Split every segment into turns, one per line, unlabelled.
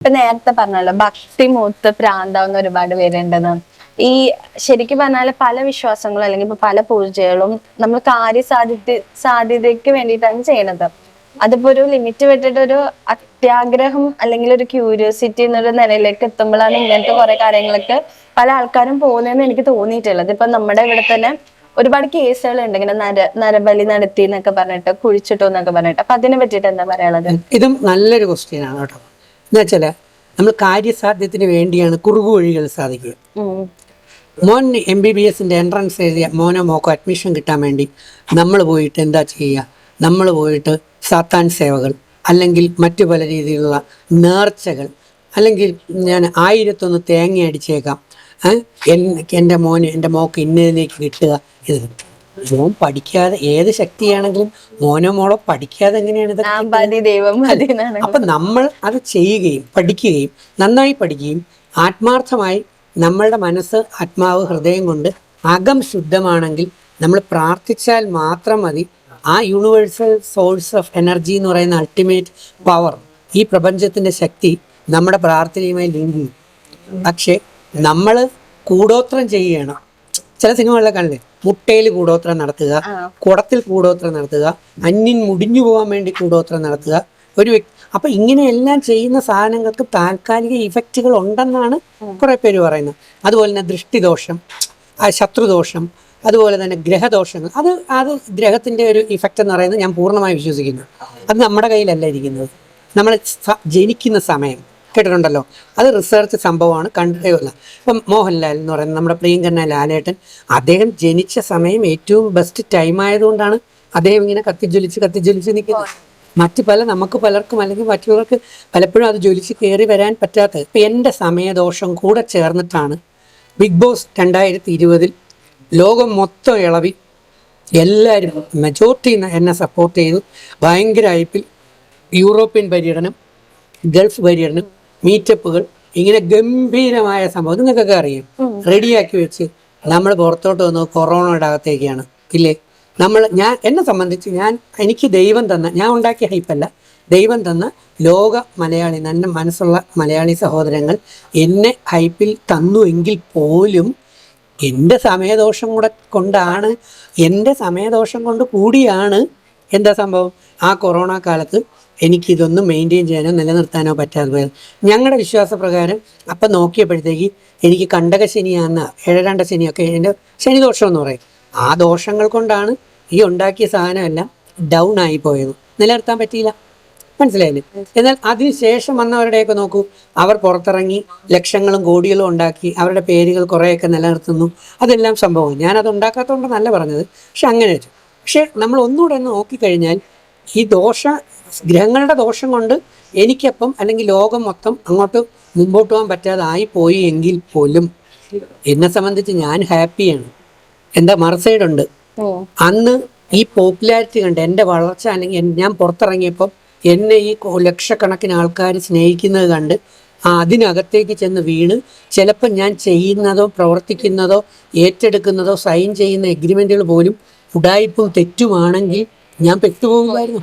ഇപ്പൊ നേരത്തെ പറഞ്ഞല്ലോ ഭക്തി മൂത്ത് പ്രാന്താവുന്ന ഒരുപാട് പേരുണ്ടെന്ന്. ഈ ശരിക്കും പറഞ്ഞാല് പല വിശ്വാസങ്ങളും അല്ലെങ്കിൽ ഇപ്പൊ പല പൂജകളും നമ്മൾ സാധ്യതയ്ക്ക് വേണ്ടിയിട്ടാണ് ചെയ്യണത്. അതിപ്പോ ഒരു ലിമിറ്റ് വിട്ടിട്ട് ഒരു അത്യാഗ്രഹം അല്ലെങ്കിൽ ഒരു ക്യൂരിയോസിറ്റി എന്നൊരു നിലയിലേക്ക് എത്തുമ്പോഴാണ് ഇങ്ങനത്തെ കുറെ കാര്യങ്ങളൊക്കെ പല ആൾക്കാരും പോകുന്നതെന്ന് എനിക്ക് തോന്നിയിട്ടുള്ളത്. ഇപ്പൊ നമ്മുടെ ഇവിടെ തന്നെ ഒരുപാട് കേസുകൾ ഉണ്ട്, ഇങ്ങനെ നരബലി നടത്തി എന്നൊക്കെ പറഞ്ഞിട്ട്, കുഴിച്ചിട്ടു എന്നൊക്കെ പറഞ്ഞിട്ട്. അപ്പൊ അതിനെ പറ്റിയിട്ട് എന്താ പറയാനുള്ളത്?
ഇതും നല്ലൊരു ക്വസ്റ്റ്യൻ ആണ് കേട്ടോ. എന്ന് വെച്ചാൽ നമ്മൾ കാര്യസാധ്യത്തിന് വേണ്ടിയാണ് കുറുകു വഴികൾ സാധിക്കുക. മോൻ MBBSന്റെ എൻട്രൻസ് എഴുതിയ മോനോ മോക്കോ അഡ്മിഷൻ കിട്ടാൻ വേണ്ടി നമ്മൾ പോയിട്ട് എന്താ ചെയ്യുക? നമ്മൾ പോയിട്ട് സാത്താൻ സേവകൾ അല്ലെങ്കിൽ മറ്റു പല രീതിയിലുള്ള നേർച്ചകൾ, അല്ലെങ്കിൽ ഞാൻ 1001 തേങ്ങ അടിച്ചേക്കാം, എൻ്റെ മോക്ക് ഇന്നതിലേക്ക് കിട്ടുക. ഇത് മോൻ പഠിക്കാതെ, ഏത് ശക്തിയാണെങ്കിലും മോനോ മോളോ പഠിക്കാതെ എങ്ങനെയാണ് ഇതൊക്കെ? അപ്പൊ നമ്മൾ അത് ചെയ്യുകയും പഠിക്കുകയും നന്നായി പഠിക്കുകയും ആത്മാർത്ഥമായി നമ്മളുടെ മനസ്സ്, ആത്മാവ്, ഹൃദയം കൊണ്ട് അകം ശുദ്ധമാണെങ്കിൽ നമ്മൾ പ്രാർത്ഥിച്ചാൽ മാത്രം മതി. ആ യൂണിവേഴ്സൽ സോഴ്സ് ഓഫ് എനർജി എന്ന് പറയുന്ന അൾട്ടിമേറ്റ് പവർ, ഈ പ്രപഞ്ചത്തിന്റെ ശക്തി നമ്മുടെ പ്രാർത്ഥനയുമായി ലിങ്ക് ചെയ്യും. പക്ഷെ നമ്മൾ കൂടോത്രം ചെയ്യുകയാണ്. ചില സിനിമകളിലെ കണ്ടില്ലേ, മുട്ടയിൽ കൂടോത്രം നടത്തുക, കുടത്തിൽ കൂടോത്രം നടത്തുക, അന്യൻ മുടിഞ്ഞു പോകാൻ വേണ്ടി കൂടോത്രം നടത്തുക ഒരു വ്യക്തി. അപ്പൊ ഇങ്ങനെയെല്ലാം ചെയ്യുന്ന സാധനങ്ങൾക്ക് താൽക്കാലിക ഇഫക്റ്റുകൾ ഉണ്ടെന്നാണ് കുറെ പേര് പറയുന്നത്. അതുപോലെ തന്നെ ദൃഷ്ടിദോഷം, ശത്രുദോഷം, അതുപോലെ തന്നെ ഗ്രഹദോഷങ്ങൾ, അത് ഗ്രഹത്തിന്റെ ഒരു ഇഫക്റ്റ് എന്ന് പറയുന്നത് ഞാൻ പൂർണ്ണമായി വിശ്വസിക്കുന്നു. അത് നമ്മുടെ കയ്യിലല്ല ഇരിക്കുന്നത്. നമ്മൾ ജനിക്കുന്ന സമയം കേട്ടിട്ടുണ്ടല്ലോ, അത് റിസർച്ച് സംഭവമാണ്, കണ്ടിട്ടേയല്ല. ഇപ്പം മോഹൻലാൽ എന്ന് പറയുന്നത് നമ്മുടെ പ്രിയങ്കരനായ ലാലേട്ടൻ, അദ്ദേഹം ജനിച്ച സമയം ഏറ്റവും ബെസ്റ്റ് ടൈം ആയതുകൊണ്ടാണ് അദ്ദേഹം ഇങ്ങനെ കത്തിജ്വലിച്ച് നിൽക്കുന്നത്. നമുക്ക് പലർക്കും അല്ലെങ്കിൽ മറ്റുള്ളവർക്ക് പലപ്പോഴും അത് ജ്വലിച്ച് കയറി വരാൻ പറ്റാത്തത്. ഇപ്പം എൻ്റെ സമയദോഷം കൂടെ ചേർന്നിട്ടാണ് ബിഗ് ബോസ് 2020 ലോകം മൊത്തം ഇളവി എല്ലാവരും മെജോറിറ്റി എന്നെ സപ്പോർട്ട് ചെയ്തു. ഭയങ്കര ഹൈപ്പിൽ യൂറോപ്യൻ പര്യടനം, ഗൾഫ് പര്യടനം, മീറ്റപ്പുകൾ, ഇങ്ങനെ ഗംഭീരമായ സംഭവം നിങ്ങൾക്കൊക്കെ അറിയാം. റെഡിയാക്കി വെച്ച് നമ്മൾ പുറത്തോട്ട് വന്നത് കൊറോണയുടെ അകത്തേക്കാണ് ഇല്ലേ? എന്നെ സംബന്ധിച്ച് എനിക്ക് ദൈവം തന്ന, ഞാൻ ഉണ്ടാക്കിയ ഹൈപ്പല്ല, ദൈവം തന്ന ലോക മലയാളി, നല്ല മനസ്സുള്ള മലയാളി സഹോദരങ്ങൾ എന്നെ ഹൈപ്പിൽ തന്നു എങ്കിൽ പോലും എൻ്റെ സമയദോഷം കൊണ്ട് കൂടിയാണ് എന്താ സംഭവം, ആ കൊറോണ കാലത്ത് എനിക്കിതൊന്നും മെയിൻറ്റെയിൻ ചെയ്യാനോ നിലനിർത്താനോ പറ്റാതെ പോയത്. ഞങ്ങളുടെ വിശ്വാസപ്രകാരം അപ്പം നോക്കിയപ്പോഴത്തേക്ക് എനിക്ക് കണ്ടകശനിയാന്ന 7 ശനിയൊക്കെ എൻ്റെ ശനിദോഷം എന്ന് പറയും. ആ ദോഷങ്ങൾ കൊണ്ടാണ് ഈ ഉണ്ടാക്കിയ സാധനമെല്ലാം ഡൗൺ ആയി പോയത്, നിലനിർത്താൻ പറ്റിയില്ല. മനസ്സിലായില്ലേ? എന്നാൽ അതിനുശേഷം വന്നവരുടെയൊക്കെ നോക്കൂ, അവർ പുറത്തിറങ്ങി ലക്ഷങ്ങളും കോടികളും ഉണ്ടാക്കി, അവരുടെ പേരുകൾ കുറേയൊക്കെ നിലനിർത്തുന്നു. അതെല്ലാം സംഭവം. ഞാനത് ഉണ്ടാക്കാത്തതുകൊണ്ടെന്നല്ല പറഞ്ഞത്, പക്ഷെ അങ്ങനെ വെച്ചു. പക്ഷെ നമ്മൾ ഒന്നുകൂടെ ഒന്ന് നോക്കിക്കഴിഞ്ഞാൽ ഈ ഗ്രഹങ്ങളുടെ ദോഷം കൊണ്ട് എനിക്കപ്പം അല്ലെങ്കിൽ ലോകം മൊത്തം അങ്ങോട്ട് മുമ്പോട്ട് പോകാൻ പറ്റാതെ ആയിപ്പോയി എങ്കിൽ പോലും എന്നെ സംബന്ധിച്ച് ഞാൻ ഹാപ്പിയാണ്. എന്താ മറുസൈഡുണ്ട്. അന്ന് ഈ പോപ്പുലാരിറ്റി കണ്ട് എൻ്റെ വളർച്ച, അല്ലെങ്കിൽ ഞാൻ പുറത്തിറങ്ങിയപ്പം എന്നെ ഈ ലക്ഷക്കണക്കിന് ആൾക്കാർ സ്നേഹിക്കുന്നത് കണ്ട് അതിനകത്തേക്ക് ചെന്ന് വീണ് ചിലപ്പോൾ ഞാൻ ചെയ്യുന്നതോ പ്രവർത്തിക്കുന്നതോ ഏറ്റെടുക്കുന്നതോ സൈൻ ചെയ്യുന്ന എഗ്രിമെൻറ്റുകൾ പോലും ഉഡായിപ്പും തെറ്റുമാണെങ്കിൽ ഞാൻ പെട്ടുപോകുമായിരുന്നു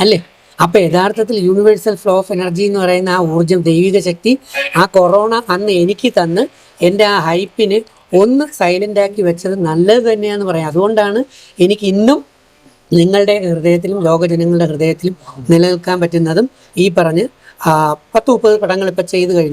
അല്ലേ? അപ്പം യഥാർത്ഥത്തിൽ യൂണിവേഴ്സൽ ഫ്ലോ ഓഫ് എനർജി എന്ന് പറയുന്ന ആ ഊർജ്ജം, ദൈവിക ശക്തി, ആ കൊറോണ അന്ന് എനിക്ക് തന്ന് എൻ്റെ ആ ഹൈപ്പിന് ഒന്ന് സൈലൻ്റ് ആക്കി വെച്ചത് നല്ലത് തന്നെയാണെന്ന് പറയാം. അതുകൊണ്ടാണ് എനിക്ക് ഇന്നും നിങ്ങളുടെ ഹൃദയത്തിലും ലോകജനങ്ങളുടെ ഹൃദയത്തിലും നിലനിൽക്കാൻ പറ്റുന്നതും. ഈ പറഞ്ഞ് 10-30 പടങ്ങൾ ഇപ്പം ചെയ്തു കഴിഞ്ഞു.